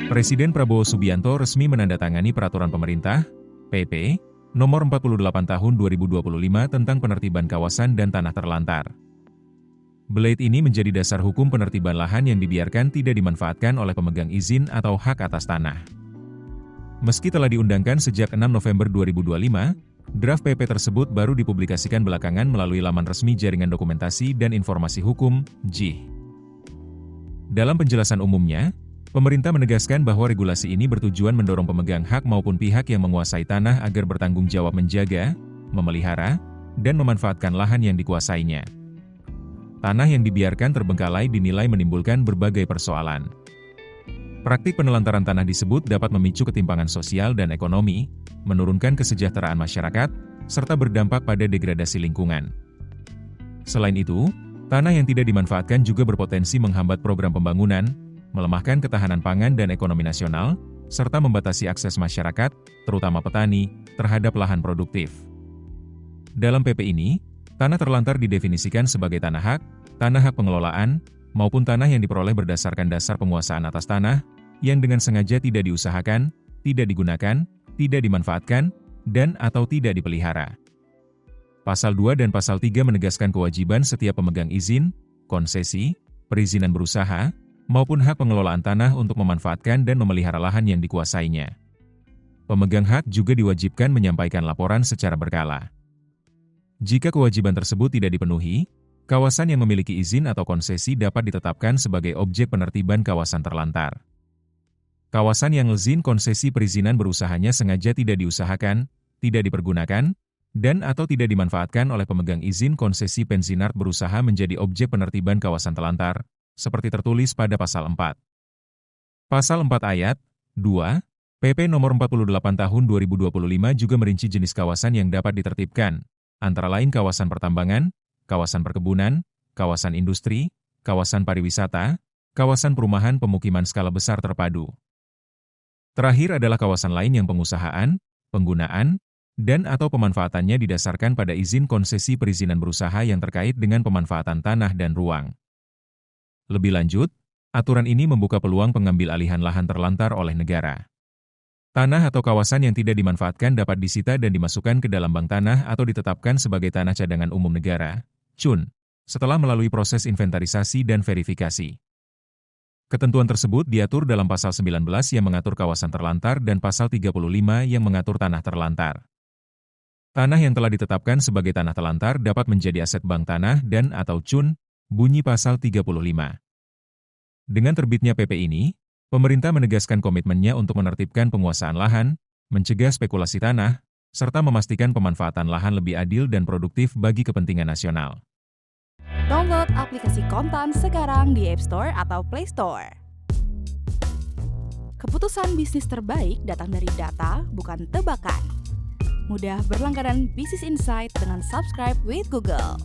Presiden Prabowo Subianto resmi menandatangani Peraturan Pemerintah, PP, Nomor 48 Tahun 2025 tentang penertiban kawasan dan tanah terlantar. Blade ini menjadi dasar hukum penertiban lahan yang dibiarkan tidak dimanfaatkan oleh pemegang izin atau hak atas tanah. Meski telah diundangkan sejak 6 November 2025, draft PP tersebut baru dipublikasikan belakangan melalui laman resmi Jaringan Dokumentasi dan Informasi Hukum, JIH. Dalam penjelasan umumnya, pemerintah menegaskan bahwa regulasi ini bertujuan mendorong pemegang hak maupun pihak yang menguasai tanah agar bertanggung jawab menjaga, memelihara, dan memanfaatkan lahan yang dikuasainya. Tanah yang dibiarkan terbengkalai dinilai menimbulkan berbagai persoalan. Praktik penelantaran tanah disebut dapat memicu ketimpangan sosial dan ekonomi, menurunkan kesejahteraan masyarakat, serta berdampak pada degradasi lingkungan. Selain itu, tanah yang tidak dimanfaatkan juga berpotensi menghambat program pembangunan, melemahkan ketahanan pangan dan ekonomi nasional, serta membatasi akses masyarakat, terutama petani, terhadap lahan produktif. Dalam PP ini, tanah terlantar didefinisikan sebagai tanah hak pengelolaan, maupun tanah yang diperoleh berdasarkan dasar penguasaan atas tanah, yang dengan sengaja tidak diusahakan, tidak digunakan, tidak dimanfaatkan, dan atau tidak dipelihara. Pasal 2 dan Pasal 3 menegaskan kewajiban setiap pemegang izin, konsesi, perizinan berusaha, maupun hak pengelolaan tanah untuk memanfaatkan dan memelihara lahan yang dikuasainya. Pemegang hak juga diwajibkan menyampaikan laporan secara berkala. Jika kewajiban tersebut tidak dipenuhi, kawasan yang memiliki izin atau konsesi dapat ditetapkan sebagai objek penertiban kawasan terlantar. Kawasan yang izin konsesi perizinan berusahanya sengaja tidak diusahakan, tidak dipergunakan, dan atau tidak dimanfaatkan oleh pemegang izin konsesi Pensinar berusaha menjadi objek penertiban kawasan terlantar, seperti tertulis pada Pasal 4. Pasal 4 Ayat 2, PP Nomor 48 Tahun 2025 juga merinci jenis kawasan yang dapat ditertibkan, antara lain kawasan pertambangan, kawasan perkebunan, kawasan industri, kawasan pariwisata, kawasan perumahan pemukiman skala besar terpadu. Terakhir adalah kawasan lain yang pengusahaan, penggunaan, dan atau pemanfaatannya didasarkan pada izin konsesi perizinan berusaha yang terkait dengan pemanfaatan tanah dan ruang. Lebih lanjut, aturan ini membuka peluang pengambil alihan lahan terlantar oleh negara. Tanah atau kawasan yang tidak dimanfaatkan dapat disita dan dimasukkan ke dalam bank tanah atau ditetapkan sebagai tanah cadangan umum negara, CUN, setelah melalui proses inventarisasi dan verifikasi. Ketentuan tersebut diatur dalam Pasal 19 yang mengatur kawasan terlantar dan Pasal 35 yang mengatur tanah terlantar. Tanah yang telah ditetapkan sebagai tanah terlantar dapat menjadi aset bank tanah dan atau CUN, bunyi Pasal 35. Dengan terbitnya PP ini, pemerintah menegaskan komitmennya untuk menertibkan penguasaan lahan, mencegah spekulasi tanah, serta memastikan pemanfaatan lahan lebih adil dan produktif bagi kepentingan nasional. Download aplikasi Kontan sekarang di App Store atau Play Store. Keputusan bisnis terbaik datang dari data, bukan tebakan. Mudah berlangganan Business Insight dengan subscribe with Google.